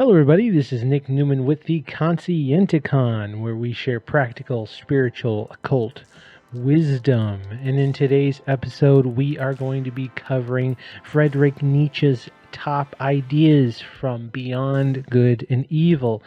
Hello everybody, this is Nick Newman with the Conscienticon, where we share practical, spiritual, occult wisdom. And in today's episode, we are going to be covering Friedrich Nietzsche's top ideas from Beyond Good and Evil.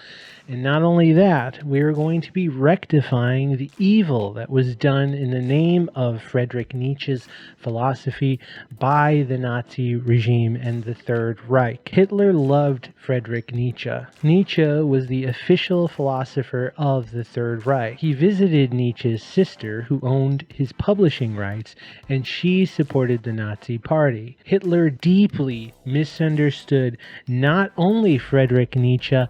And not only that, we're going to be rectifying the evil that was done in the name of Friedrich Nietzsche's philosophy by the Nazi regime and the Third Reich. Hitler loved Friedrich Nietzsche. Nietzsche was the official philosopher of the Third Reich. He visited Nietzsche's sister, who owned his publishing rights, and she supported the Nazi Party. Hitler deeply misunderstood not only Friedrich Nietzsche,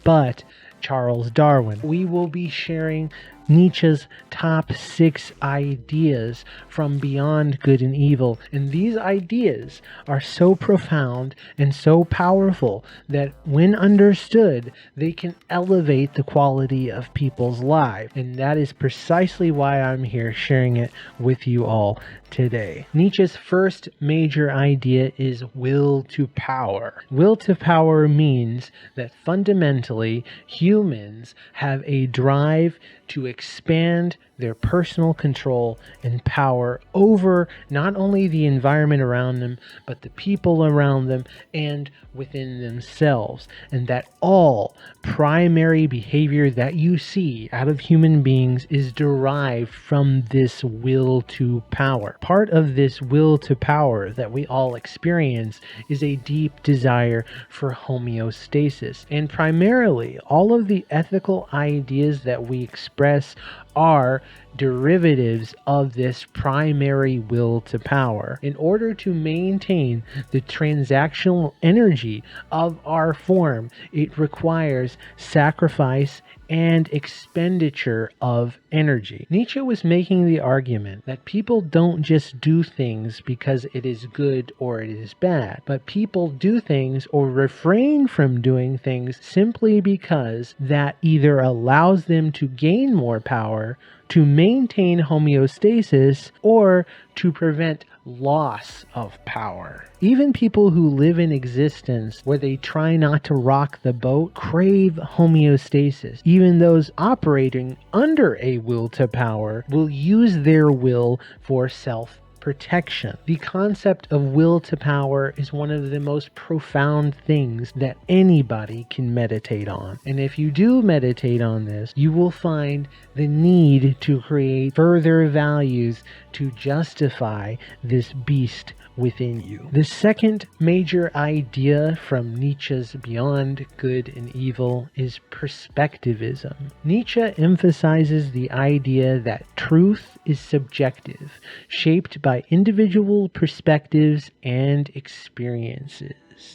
but Charles Darwin. We will be sharing Nietzsche's top 6 ideas from Beyond Good and Evil. And these ideas are so profound and so powerful that when understood, they can elevate the quality of people's lives. And that is precisely why I'm here sharing it with you all today. Nietzsche's first major idea is will to power. Will to power means that fundamentally humans have a drive to expand their personal control and power over not only the environment around them, but the people around them and within themselves. And that all primary behavior that you see out of human beings is derived from this will to power. Part of this will to power that we all experience is a deep desire for homeostasis. And primarily, all of the ethical ideas that we express are derivatives of this primary will to power. In order to maintain the transactional energy of our form, it requires sacrifice and expenditure of energy. Nietzsche was making the argument that people don't just do things because it is good or it is bad, but people do things or refrain from doing things simply because that either allows them to gain more power, to maintain homeostasis, or to prevent loss of power. Even people who live in existence where they try not to rock the boat crave homeostasis. Even those operating under a will to power will use their will for self-protection. The concept of will to power is one of the most profound things that anybody can meditate on. And if you do meditate on this, you will find the need to create further values to justify this beast within you. The second major idea from Nietzsche's Beyond Good and Evil is Perspectivism. Nietzsche emphasizes the idea that truth is subjective, shaped by individual perspectives and experiences.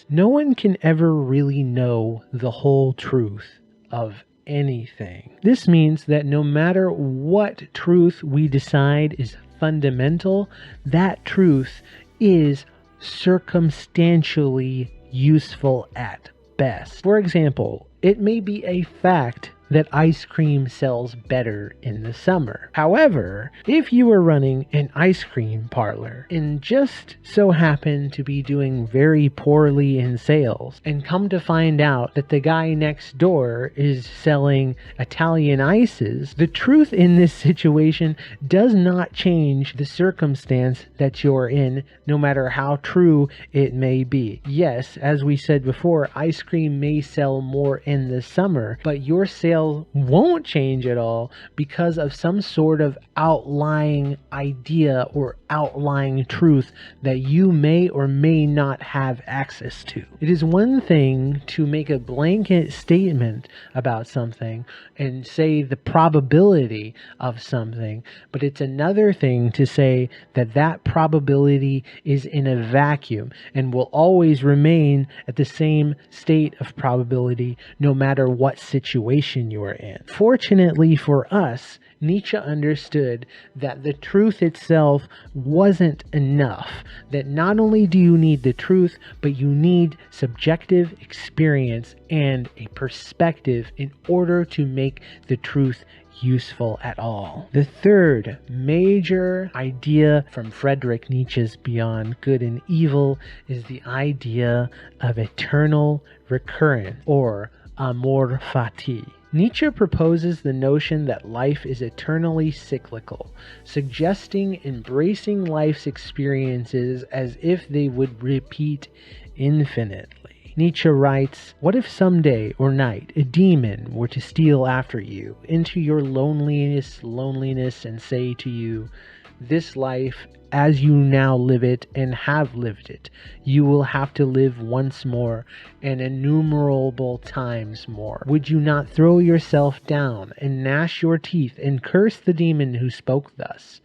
No one can ever really know the whole truth of anything. This means that no matter what truth we decide is fundamental, that truth is circumstantially useful at best. For example, it may be a fact that ice cream sells better in the summer. However, if you were running an ice cream parlor and just so happen to be doing very poorly in sales, and come to find out that the guy next door is selling Italian ices, the truth in this situation does not change the circumstance that you're in, no matter how true it may be. Yes, as we said before, ice cream may sell more in the summer, but your sales won't change at all because of some sort of outlying idea or outlying truth that you may or may not have access to. It is one thing to make a blanket statement about something and say the probability of something, but it's another thing to say that that probability is in a vacuum and will always remain at the same state of probability no matter what situation you are in. Fortunately for us, Nietzsche understood that the truth itself wasn't enough, that not only do you need the truth, but you need subjective experience and a perspective in order to make the truth useful at all. The third major idea from Friedrich Nietzsche's Beyond Good and Evil is the idea of eternal recurrence, or amor fati. Nietzsche proposes the notion that life is eternally cyclical, suggesting embracing life's experiences as if they would repeat infinitely. Nietzsche writes, "What if someday or night a demon were to steal after you into your loneliness and say to you, 'This life, as you now live it and have lived it, you will have to live once more and innumerable times more.' Would you not throw yourself down and gnash your teeth and curse the demon who spoke thus?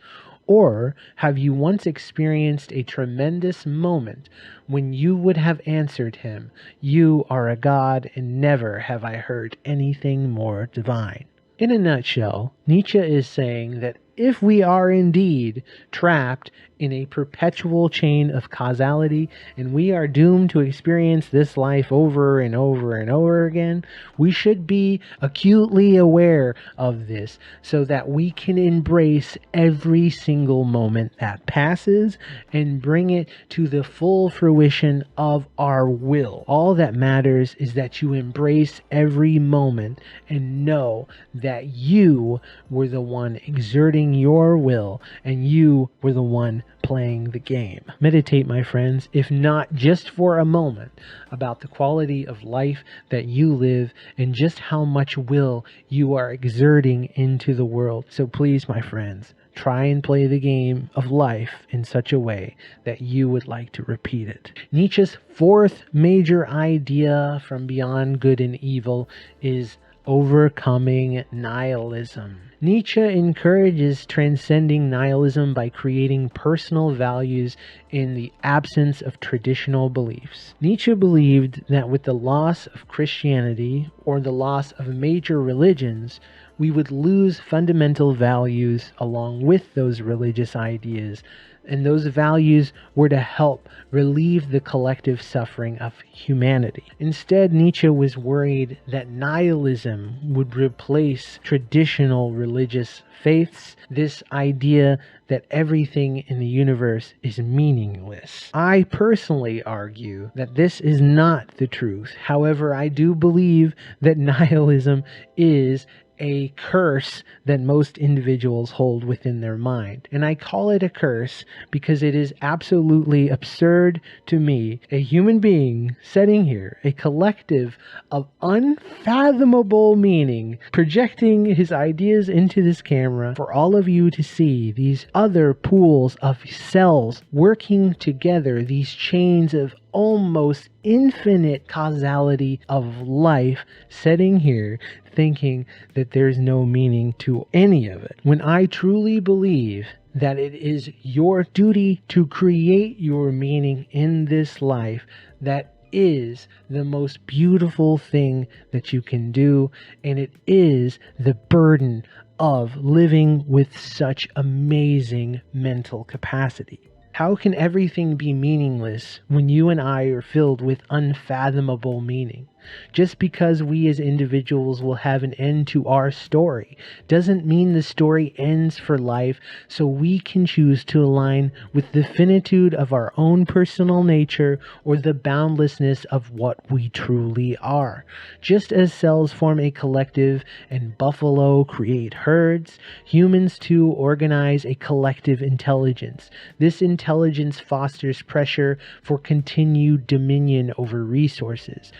Or have you once experienced a tremendous moment when you would have answered him, 'You are a god, and never have I heard anything more divine'?" In a nutshell, Nietzsche is saying that if we are indeed trapped in a perpetual chain of causality and we are doomed to experience this life over and over and over again, we should be acutely aware of this so that we can embrace every single moment that passes and bring it to the full fruition of our will. All that matters is that you embrace every moment and know that you were the one exerting your will and you were the one playing the game. Meditate, my friends, if not just for a moment, about the quality of life that you live and just how much will you are exerting into the world. So please, my friends, try and play the game of life in such a way that you would like to repeat it. Nietzsche's fourth major idea from Beyond Good and Evil is overcoming nihilism. Nietzsche encourages transcending nihilism by creating personal values in the absence of traditional beliefs. Nietzsche believed that with the loss of Christianity or the loss of major religions, we would lose fundamental values along with those religious ideas, and those values were to help relieve the collective suffering of humanity. Instead, Nietzsche was worried that nihilism would replace traditional religious faiths, this idea that everything in the universe is meaningless. I personally argue that this is not the truth. However, I do believe that nihilism is a curse that most individuals hold within their mind. And I call it a curse because it is absolutely absurd to me, a human being sitting here, a collective of unfathomable meaning, projecting his ideas into this camera for all of you to see, these other pools of cells working together, these chains of almost infinite causality of life sitting here thinking that there's no meaning to any of it. When I truly believe that it is your duty to create your meaning in this life, that is the most beautiful thing that you can do, and it is the burden of living with such amazing mental capacity. How can everything be meaningless when you and I are filled with unfathomable meaning? Just because we as individuals will have an end to our story doesn't mean the story ends for life, so we can choose to align with the finitude of our own personal nature or the boundlessness of what we truly are. Just as cells form a collective and buffalo create herds, humans too organize a collective intelligence. This intelligence fosters pressure for continued dominion over resources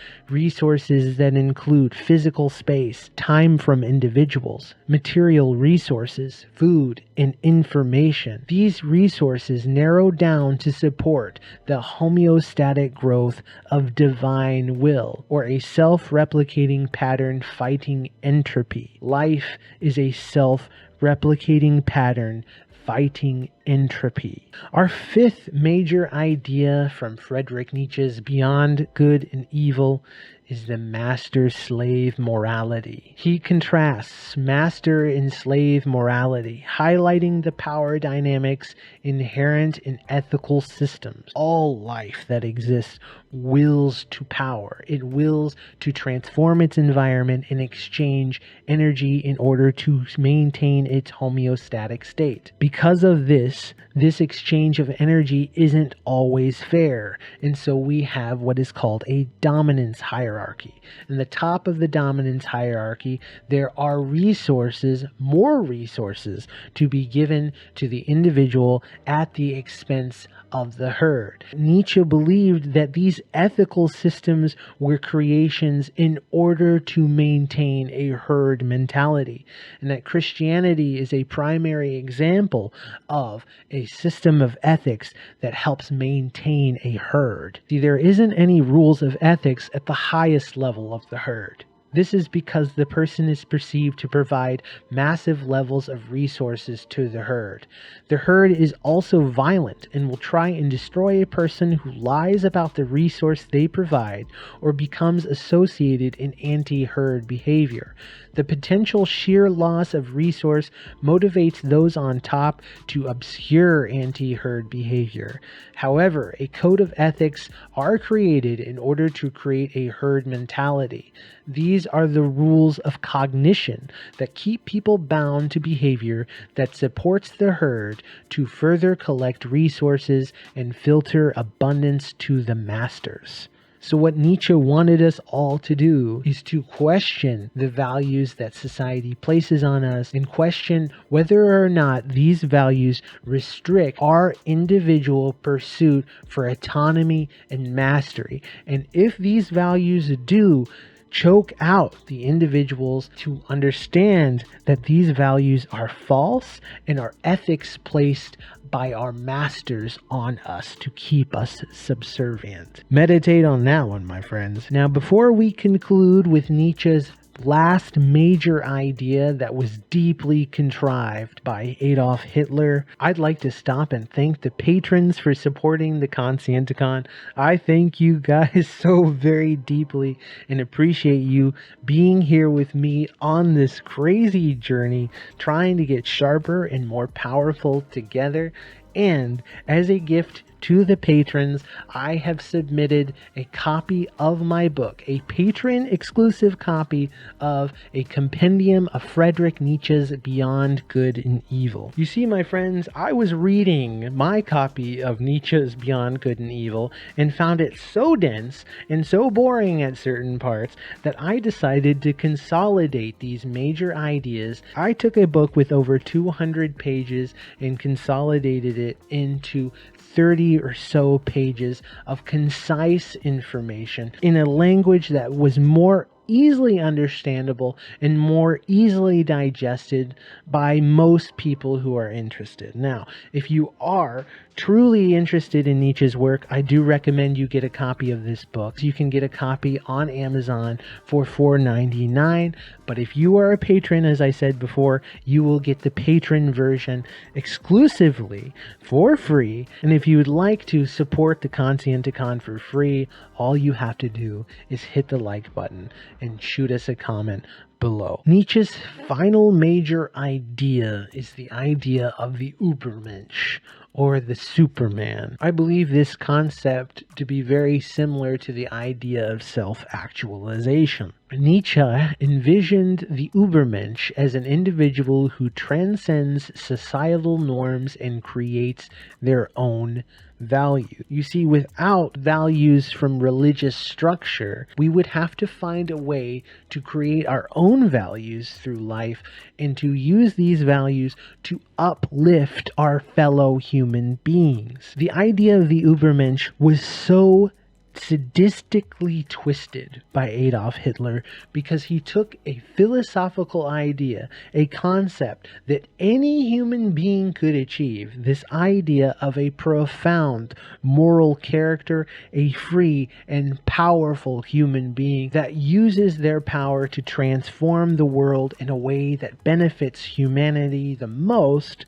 that include physical space, time from individuals, material resources, food, and information. These resources narrow down to support the homeostatic growth of divine will, or a self-replicating pattern fighting entropy. Life is a self-replicating pattern fighting entropy. Our fifth major idea from Friedrich Nietzsche's Beyond Good and Evil is the master-slave morality. He contrasts master and slave morality, highlighting the power dynamics inherent in ethical systems. All life that exists wills to power. It wills to transform its environment and exchange energy in order to maintain its homeostatic state. Because of this exchange of energy isn't always fair, and so we have what is called a dominance hierarchy. In the top of the dominance hierarchy, there are resources, more resources, to be given to the individual at the expense of the herd. Nietzsche believed that these ethical systems were creations in order to maintain a herd mentality, and that Christianity is a primary example of a system of ethics that helps maintain a herd. See, there isn't any rules of ethics at the highest level of the herd. This is because the person is perceived to provide massive levels of resources to the herd. The herd is also violent and will try and destroy a person who lies about the resource they provide or becomes associated in anti-herd behavior. The potential sheer loss of resource motivates those on top to obscure anti-herd behavior. However, a code of ethics are created in order to create a herd mentality. These are the rules of cognition that keep people bound to behavior that supports the herd to further collect resources and filter abundance to the masters. So what Nietzsche wanted us all to do is to question the values that society places on us and question whether or not these values restrict our individual pursuit for autonomy and mastery. And if these values do choke out the individuals to understand that these values are false and are ethics placed by our masters on us to keep us subservient. Meditate on that one, my friends. Now, before we conclude with Nietzsche's last major idea that was deeply contrived by Adolf Hitler, I'd like to stop and thank the patrons for supporting the Conscienticon. I thank you guys so very deeply and appreciate you being here with me on this crazy journey, trying to get sharper and more powerful together. And as a gift to the patrons, I have submitted a copy of my book, a patron exclusive copy of a compendium of Fredrich Nietzsche's Beyond Good and Evil. You see, my friends, I was reading my copy of Nietzsche's Beyond Good and Evil and found it so dense and so boring at certain parts that I decided to consolidate these major ideas. I took a book with over 200 pages and consolidated it into 30 or so pages of concise information in a language that was more easily understandable and more easily digested by most people who are interested. Now, if you are truly interested in Nietzsche's work, I do recommend you get a copy of this book. You can get a copy on Amazon for $4.99, but if you are a patron, as I said before, you will get the patron version exclusively for free. And if you would like to support the Conscienticon for free, all you have to do is hit the like button and shoot us a comment below. Nietzsche's final major idea is the idea of the übermensch, or the Superman. I believe this concept to be very similar to the idea of self-actualization. Nietzsche envisioned the Übermensch as an individual who transcends societal norms and creates their own value. You see, without values from religious structure, we would have to find a way to create our own values through life and to use these values to uplift our fellow human beings. The idea of the Übermensch was so sadistically twisted by Adolf Hitler because he took a philosophical idea, a concept that any human being could achieve, this idea of a profound moral character, a free and powerful human being that uses their power to transform the world in a way that benefits humanity the most,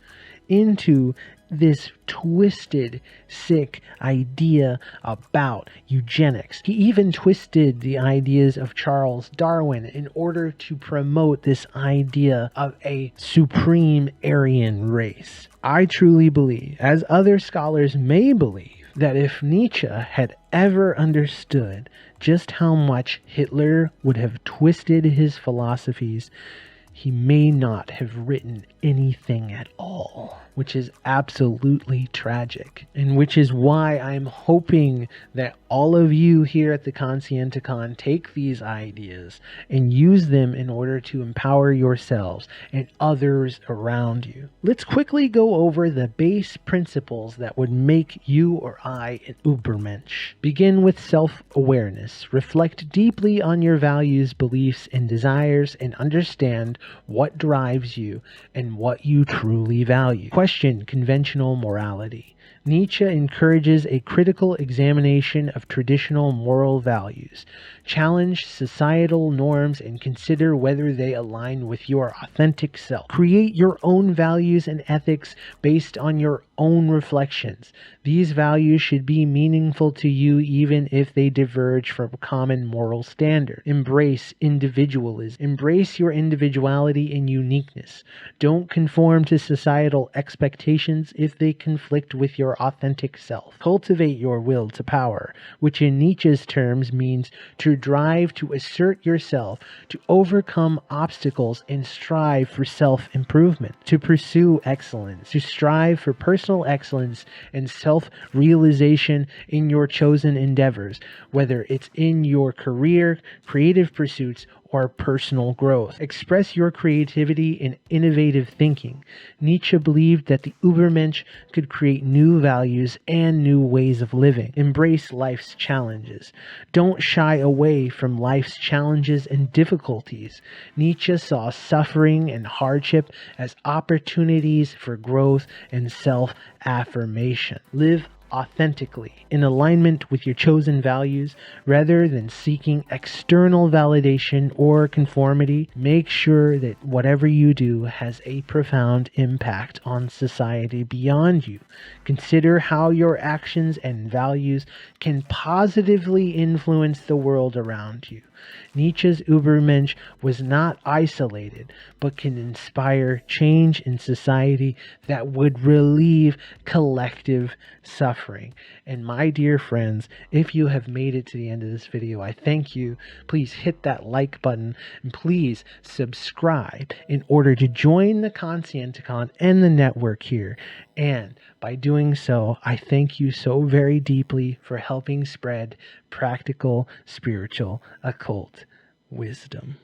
into this twisted, sick idea about eugenics. He even twisted the ideas of Charles Darwin in order to promote this idea of a supreme Aryan race. I truly believe, as other scholars may believe, that if Nietzsche had ever understood just how much Hitler would have twisted his philosophies, he may not have written anything at all, which is absolutely tragic, and which is why I'm hoping that all of you here at the Conscienticon take these ideas and use them in order to empower yourselves and others around you. Let's quickly go over the base principles that would make you or I an übermensch. Begin with self-awareness. Reflect deeply on your values, beliefs, and desires, and understand what drives you and what you truly value. Question conventional morality. Nietzsche encourages a critical examination of traditional moral values. Challenge societal norms and consider whether they align with your authentic self. Create your own values and ethics based on your own reflections. These values should be meaningful to you even if they diverge from common moral standards. Embrace individualism. Embrace your individuality and uniqueness. Don't conform to societal expectations if they conflict with your authentic self. Cultivate your will to power, which in Nietzsche's terms means to drive to assert yourself, to overcome obstacles and strive for self-improvement, to pursue excellence, to strive for personal excellence and self-realization in your chosen endeavors, whether it's in your career, creative pursuits, or personal growth. Express your creativity in innovative thinking. Nietzsche believed that the Übermensch could create new values and new ways of living. Embrace life's challenges. Don't shy away from life's challenges and difficulties. Nietzsche saw suffering and hardship as opportunities for growth and self-affirmation. Live authentically, in alignment with your chosen values, rather than seeking external validation or conformity. Make sure that whatever you do has a profound impact on society beyond you. Consider how your actions and values can positively influence the world around you. Nietzsche's Übermensch was not isolated, but can inspire change in society that would relieve collective suffering. And my dear friends, if you have made it to the end of this video, I thank you. Please hit that like button and please subscribe in order to join the Conscienticon and the network here. And by doing so, I thank you so very deeply for helping spread practical, spiritual, occult wisdom.